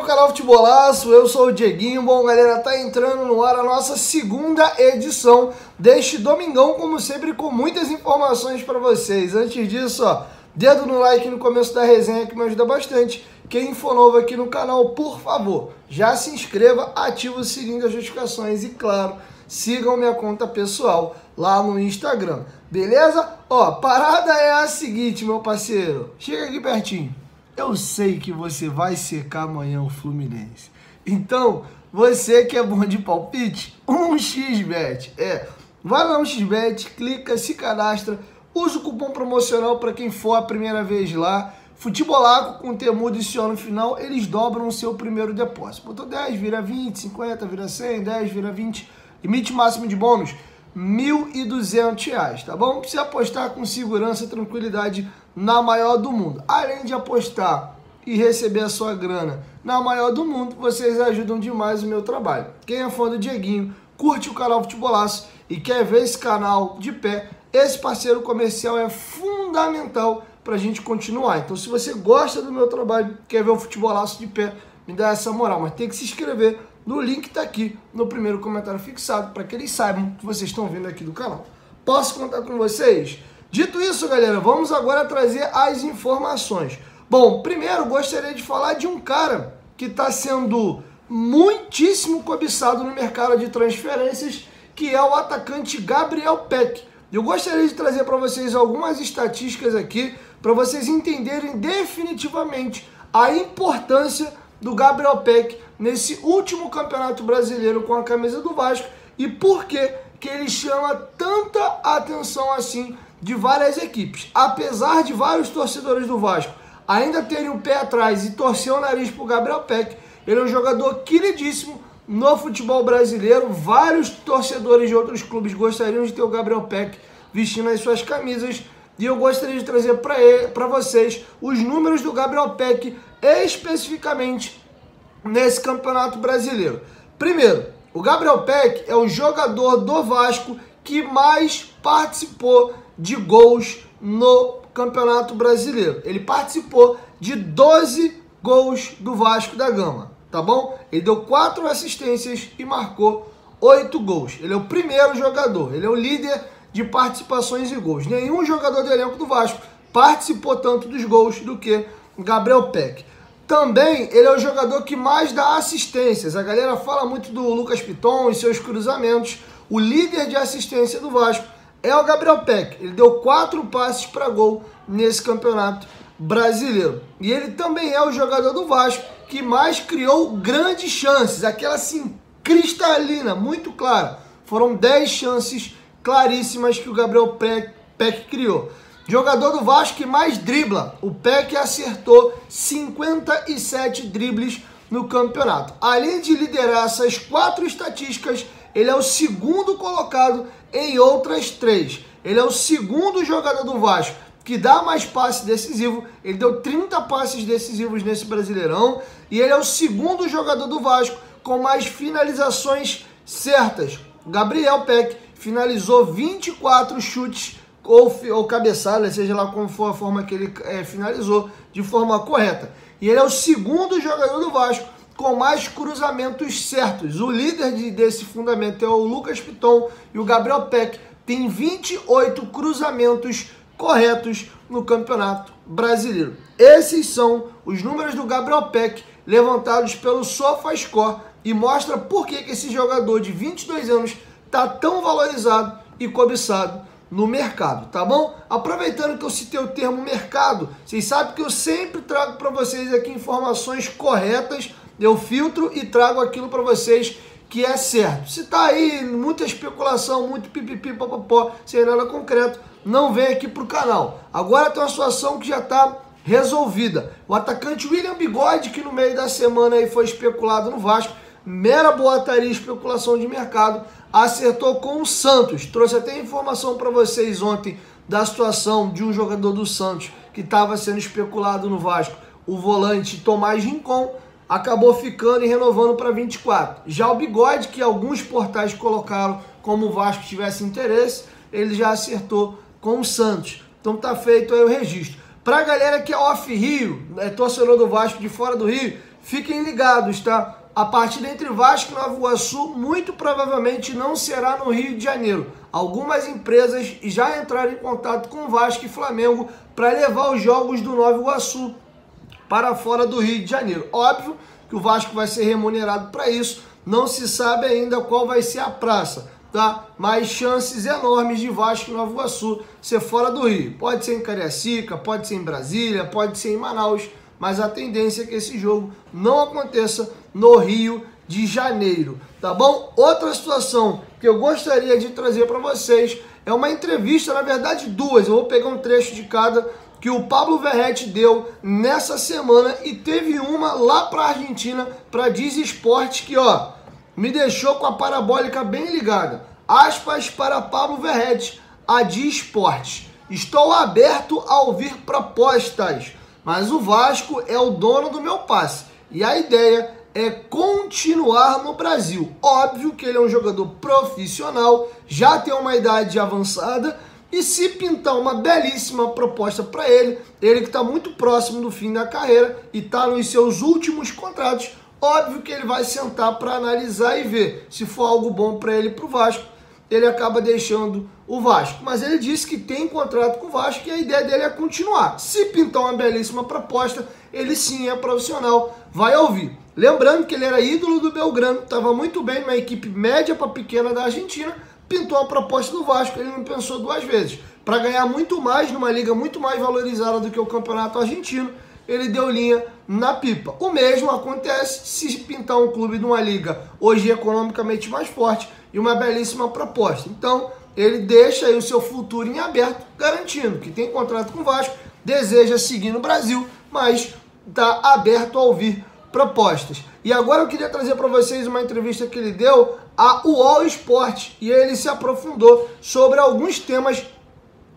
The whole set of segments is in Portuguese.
canal Futebolaço, eu sou o Dieguinho. Bom, galera, tá entrando no ar a nossa segunda edição deste domingão, como sempre, com muitas informações para vocês. Antes disso, ó, dedo no like no começo da resenha que me ajuda bastante. Quem for novo aqui no canal, por favor, já se inscreva, ativa o sininho das notificações e, claro, sigam minha conta pessoal lá no Instagram, beleza? Ó, parada é a seguinte, meu parceiro, chega aqui pertinho. Eu sei que você vai secar amanhã o Fluminense. Então, você que é bom de palpite, 1xBet. Vai lá no 1xBet, clica, se cadastra, usa o cupom promocional para quem for a primeira vez lá. Futebolaco com temudo e no final, eles dobram o seu primeiro depósito. Botou 10, vira 20, 50, vira 100, 10, vira 20. Limite máximo de bônus, R$ 1.200, tá bom? Precisa apostar com segurança e tranquilidade na maior do mundo. Além de apostar e receber a sua grana na maior do mundo, vocês ajudam demais o meu trabalho. Quem é fã do Dieguinho, curte o canal Futebolaço e quer ver esse canal de pé, esse parceiro comercial é fundamental para a gente continuar. Então, se você gosta do meu trabalho, quer ver o Futebolaço de pé, me dá essa moral, mas tem que se inscrever no link que tá aqui no primeiro comentário fixado, para que eles saibam que vocês estão vindo aqui do canal. Posso contar com vocês? Dito isso, galera, vamos agora trazer as informações. Bom, primeiro gostaria de falar de um cara que está sendo muitíssimo cobiçado no mercado de transferências, que é o atacante Gabriel Peck. Eu gostaria de trazer para vocês algumas estatísticas aqui, para vocês entenderem definitivamente a importância do Gabriel Peck nesse último Campeonato Brasileiro com a camisa do Vasco e por que ele chama tanta atenção assim de várias equipes. Apesar de vários torcedores do Vasco ainda terem o pé atrás e torcer o nariz para o Gabriel Peck, ele é um jogador queridíssimo no futebol brasileiro. Vários torcedores de outros clubes gostariam de ter o Gabriel Peck vestindo as suas camisas e eu gostaria de trazer para vocês os números do Gabriel Peck especificamente nesse Campeonato Brasileiro. Primeiro, o Gabriel Peck é o jogador do Vasco que mais participou de gols no Campeonato Brasileiro. Ele participou de 12 gols do Vasco da Gama, tá bom? Ele deu 4 assistências e marcou 8 gols. Ele é o primeiro jogador, ele é o líder de participações e gols. Nenhum jogador do elenco do Vasco participou tanto dos gols do que o Gabriel Peck. Também ele é o jogador que mais dá assistências. A galera fala muito do Lucas Piton e seus cruzamentos. O líder de assistência do Vasco é o Gabriel Peck. Ele deu 4 passes para gol nesse Campeonato Brasileiro. E ele também é o jogador do Vasco que mais criou grandes chances. Aquela assim, cristalina, muito clara. Foram 10 chances claríssimas que o Gabriel Peck criou. Jogador do Vasco que mais dribla. O Peck acertou 57 dribles no campeonato. Além de liderar essas 4 estatísticas, ele é o segundo colocado em outras 3. Ele é o segundo jogador do Vasco que dá mais passe decisivo. Ele deu 30 passes decisivos nesse Brasileirão. E ele é o segundo jogador do Vasco com mais finalizações certas. O Gabriel Peck finalizou 24 chutes ou cabeçada, seja lá como for a forma que ele finalizou, de forma correta. E ele é o segundo jogador do Vasco com mais cruzamentos certos. O líder desse fundamento é o Lucas Piton e o Gabriel Peck tem 28 cruzamentos corretos no Campeonato Brasileiro. Esses são os números do Gabriel Peck levantados pelo SofaScore e mostra por que esse jogador de 22 anos está tão valorizado e cobiçado no mercado, tá bom? Aproveitando que eu citei o termo mercado, vocês sabem que eu sempre trago para vocês aqui informações corretas, eu filtro e trago aquilo para vocês que é certo. Se tá aí muita especulação, muito pipipi, papapó, sem nada concreto, não vem aqui pro canal. Agora tem uma situação que já tá resolvida. O atacante William Bigode, que no meio da semana aí foi especulado no Vasco, mera boataria, especulação de mercado, acertou com o Santos. Trouxe até informação para vocês ontem da situação de um jogador do Santos que estava sendo especulado no Vasco. O volante Tomás Rincon acabou ficando e renovando para 24. Já o Bigode, que alguns portais colocaram como o Vasco tivesse interesse, ele já acertou com o Santos. Então tá feito aí o registro. Pra galera que é off-Rio, torcedor do Vasco de fora do Rio, fiquem ligados, tá? A partida entre Vasco e Nova Iguaçu muito provavelmente não será no Rio de Janeiro. Algumas empresas já entraram em contato com Vasco e Flamengo para levar os jogos do Nova Iguaçu para fora do Rio de Janeiro. Óbvio que o Vasco vai ser remunerado para isso, não se sabe ainda qual vai ser a praça, tá? Mas chances enormes de Vasco e Nova Iguaçu ser fora do Rio. Pode ser em Cariacica, pode ser em Brasília, pode ser em Manaus, mas a tendência é que esse jogo não aconteça no Rio de Janeiro, tá bom? Outra situação que eu gostaria de trazer para vocês é uma entrevista, na verdade duas, eu vou pegar um trecho de cada, que o Pablo Verratti deu nessa semana, e teve uma lá para a Argentina, para Diz Esporte, que ó, me deixou com a parabólica bem ligada. Aspas para Pablo Verratti, a Diz Esporte: estou aberto a ouvir propostas, mas o Vasco é o dono do meu passe e a ideia é continuar no Brasil. Óbvio que ele é um jogador profissional, já tem uma idade avançada, e se pintar uma belíssima proposta para ele que está muito próximo do fim da carreira e está nos seus últimos contratos, óbvio que ele vai sentar para analisar e ver se for algo bom para ele, para o Vasco, ele acaba deixando o Vasco. Mas ele disse que tem contrato com o Vasco e a ideia dele é continuar. Se pintar uma belíssima proposta, ele sim é profissional, vai ouvir. Lembrando que ele era ídolo do Belgrano, estava muito bem numa equipe média para pequena da Argentina, pintou a proposta do Vasco, ele não pensou duas vezes. Para ganhar muito mais, numa liga muito mais valorizada do que o campeonato argentino, ele deu linha na pipa. O mesmo acontece se pintar um clube de uma liga hoje economicamente mais forte e uma belíssima proposta. Então, ele deixa aí o seu futuro em aberto, garantindo que tem contrato com o Vasco, deseja seguir no Brasil, mas está aberto a ouvir propostas. E agora eu queria trazer para vocês uma entrevista que ele deu a UOL Esporte, e ele se aprofundou sobre alguns temas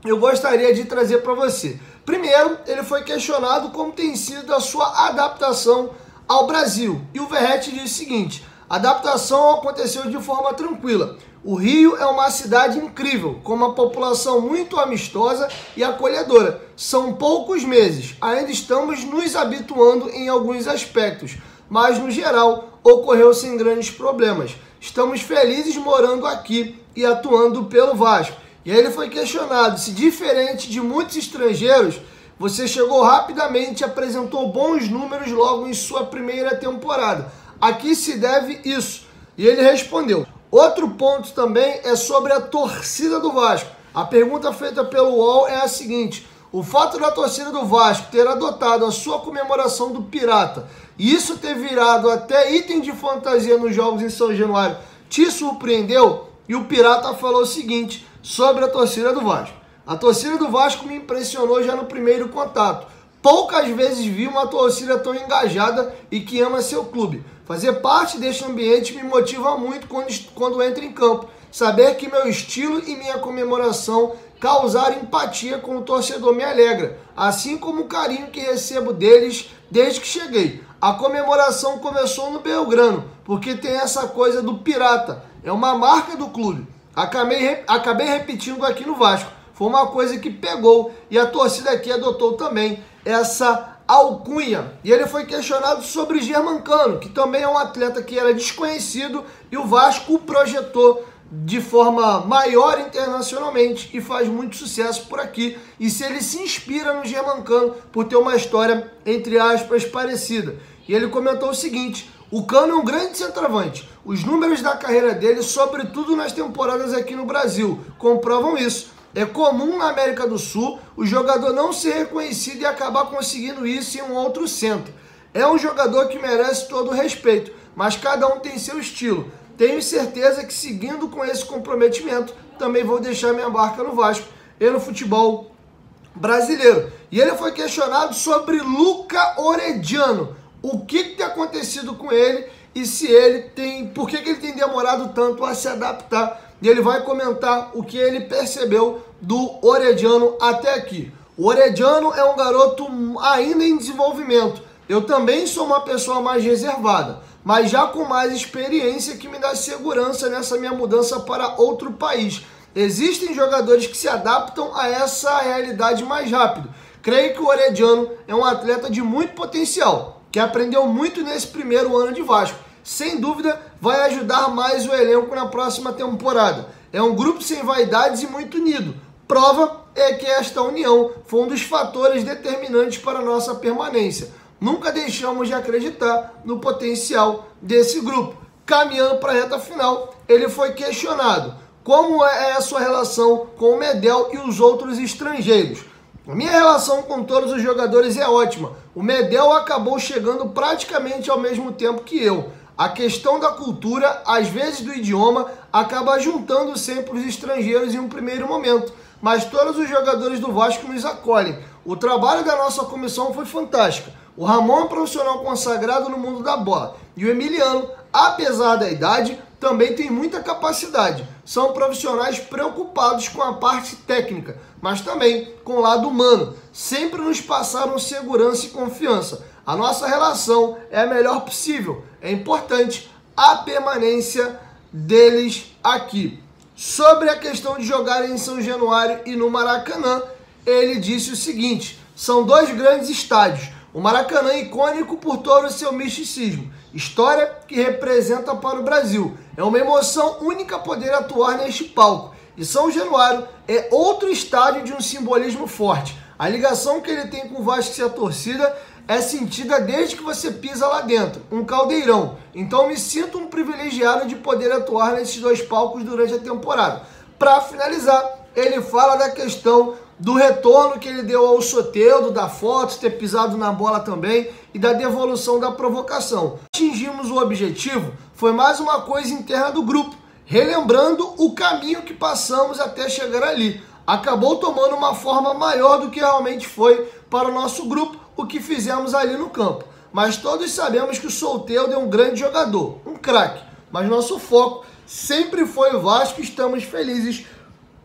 que eu gostaria de trazer para você. Primeiro, ele foi questionado como tem sido a sua adaptação ao Brasil, e o Verratti disse o seguinte: a adaptação aconteceu de forma tranquila. O Rio é uma cidade incrível, com uma população muito amistosa e acolhedora. São poucos meses, ainda estamos nos habituando em alguns aspectos, mas no geral ocorreu sem grandes problemas. Estamos felizes morando aqui e atuando pelo Vasco. E aí ele foi questionado se, diferente de muitos estrangeiros, você chegou rapidamente e apresentou bons números logo em sua primeira temporada. A que se deve isso? E ele respondeu. Outro ponto também é sobre a torcida do Vasco. A pergunta feita pelo UOL é a seguinte: o fato da torcida do Vasco ter adotado a sua comemoração do Pirata, e isso ter virado até item de fantasia nos jogos em São Januário, te surpreendeu? E o Pirata falou o seguinte sobre a torcida do Vasco: a torcida do Vasco me impressionou já no primeiro contato. Poucas vezes vi uma torcida tão engajada e que ama seu clube. Fazer parte deste ambiente me motiva muito quando entro em campo. Saber que meu estilo e minha comemoração causaram empatia com o torcedor me alegra, assim como o carinho que recebo deles desde que cheguei. A comemoração começou no Belgrano, porque tem essa coisa do Pirata, é uma marca do clube. Acabei repetindo aqui no Vasco, foi uma coisa que pegou e a torcida aqui adotou também essa alcunha. E ele foi questionado sobre o Germancano, que também é um atleta que era desconhecido e o Vasco o projetou de forma maior internacionalmente e faz muito sucesso por aqui. E se ele se inspira no Germancano por ter uma história, entre aspas, parecida. E ele comentou o seguinte: o Cano é um grande centroavante. Os números da carreira dele, sobretudo nas temporadas aqui no Brasil, comprovam isso. É comum na América do Sul o jogador não ser reconhecido e acabar conseguindo isso em um outro centro. É um jogador que merece todo o respeito, mas cada um tem seu estilo. Tenho certeza que, seguindo com esse comprometimento, também vou deixar minha marca no Vasco e no futebol brasileiro. E ele foi questionado sobre Luca Orediano. O que tem acontecido com ele e se ele tem, por que ele tem demorado tanto a se adaptar. E ele vai comentar o que ele percebeu do Orediano até aqui. O Orediano é um garoto ainda em desenvolvimento. Eu também sou uma pessoa mais reservada, mas já com mais experiência, que me dá segurança nessa minha mudança para outro país. Existem jogadores que se adaptam a essa realidade mais rápido. Creio que o Orediano é um atleta de muito potencial. que aprendeu muito nesse primeiro ano de Vasco. Sem dúvida, vai ajudar mais o elenco na próxima temporada. É um grupo sem vaidades e muito unido. Prova é que esta união foi um dos fatores determinantes para a nossa permanência. Nunca deixamos de acreditar no potencial desse grupo. Caminhando para a reta final, ele foi questionado. Como é a sua relação com o Medel e os outros estrangeiros? A minha relação com todos os jogadores é ótima. O Medel acabou chegando praticamente ao mesmo tempo que eu. A questão da cultura, às vezes do idioma, acaba juntando sempre os estrangeiros em um primeiro momento. Mas todos os jogadores do Vasco nos acolhem. O trabalho da nossa comissão foi fantástico. O Ramon é um profissional consagrado no mundo da bola. E o Emiliano, apesar da idade, também tem muita capacidade. São profissionais preocupados com a parte técnica, mas também com o lado humano. Sempre nos passaram segurança e confiança. A nossa relação é a melhor possível. É importante a permanência deles aqui. Sobre a questão de jogarem em São Januário e no Maracanã, ele disse o seguinte: são dois grandes estádios. O Maracanã é icônico por todo o seu misticismo, história que representa para o Brasil. É uma emoção única poder atuar neste palco. E São Januário é outro estádio de um simbolismo forte. A ligação que ele tem com o Vasco e a torcida é sentida desde que você pisa lá dentro, um caldeirão. Então me sinto um privilegiado de poder atuar nesses dois palcos durante a temporada. Para finalizar, ele fala da questão do retorno que ele deu ao Soteldo, da foto, ter pisado na bola também e da devolução da provocação. Atingimos o objetivo, foi mais uma coisa interna do grupo, relembrando o caminho que passamos até chegar ali. Acabou tomando uma forma maior do que realmente foi para o nosso grupo, o que fizemos ali no campo. Mas todos sabemos que o Soteldo é um grande jogador, um craque. Mas nosso foco sempre foi o Vasco e estamos felizes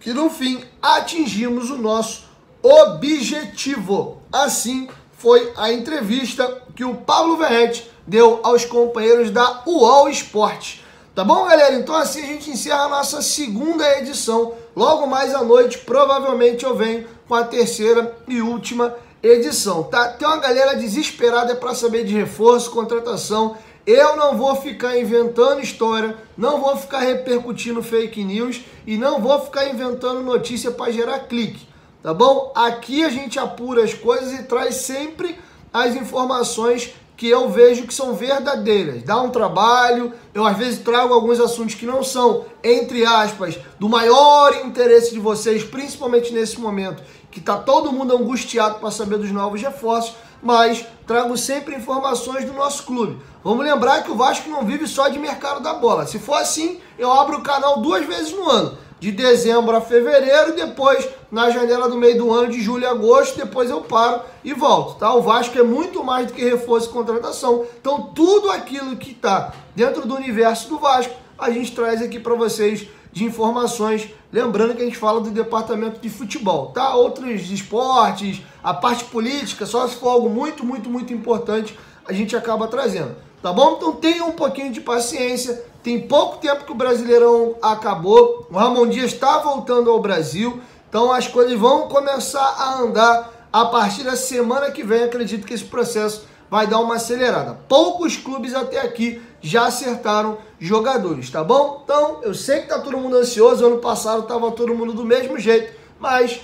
que no fim atingimos o nosso objetivo. Assim foi a entrevista que o Pablo Verrete deu aos companheiros da UOL Esporte. Tá bom, galera? Então assim a gente encerra a nossa segunda edição. Logo mais à noite, provavelmente eu venho com a terceira e última edição, tá? Tem uma galera desesperada para saber de reforço, contratação. Eu não vou ficar inventando história, não vou ficar repercutindo fake news e não vou ficar inventando notícia para gerar clique, tá bom? Aqui a gente apura as coisas e traz sempre as informações que eu vejo que são verdadeiras. Dá um trabalho, eu às vezes trago alguns assuntos que não são, entre aspas, do maior interesse de vocês, principalmente nesse momento, que tá todo mundo angustiado para saber dos novos reforços, mas trago sempre informações do nosso clube. Vamos lembrar que o Vasco não vive só de mercado da bola. Se for assim, eu abro o canal 2 vezes no ano, de dezembro a fevereiro, depois na janela do meio do ano, de julho a agosto, depois eu paro e volto, tá? O Vasco é muito mais do que reforço e contratação, então tudo aquilo que está dentro do universo do Vasco, a gente traz aqui para vocês de informações, lembrando que a gente fala do departamento de futebol, tá? Outros esportes, a parte política, só se for algo muito importante, a gente acaba trazendo, tá bom? Então tenha um pouquinho de paciência, tem pouco tempo que o Brasileirão acabou, o Ramon Dias está voltando ao Brasil, então as coisas vão começar a andar a partir da semana que vem. Acredito que esse processo vai dar uma acelerada. Poucos clubes até aqui já acertaram jogadores, tá bom? Então, eu sei que tá todo mundo ansioso, ano passado tava todo mundo do mesmo jeito, mas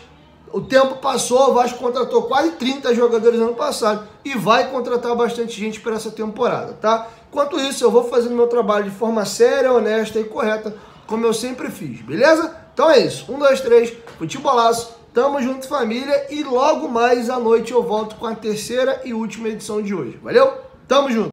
o tempo passou, o Vasco contratou quase 30 jogadores ano passado e vai contratar bastante gente para essa temporada, tá? Enquanto isso, eu vou fazendo meu trabalho de forma séria, honesta e correta, como eu sempre fiz, beleza? Então é isso, 1, 2, 3, futebolaço, tamo junto família, e logo mais à noite eu volto com a terceira e última edição de hoje, valeu? Tamo junto!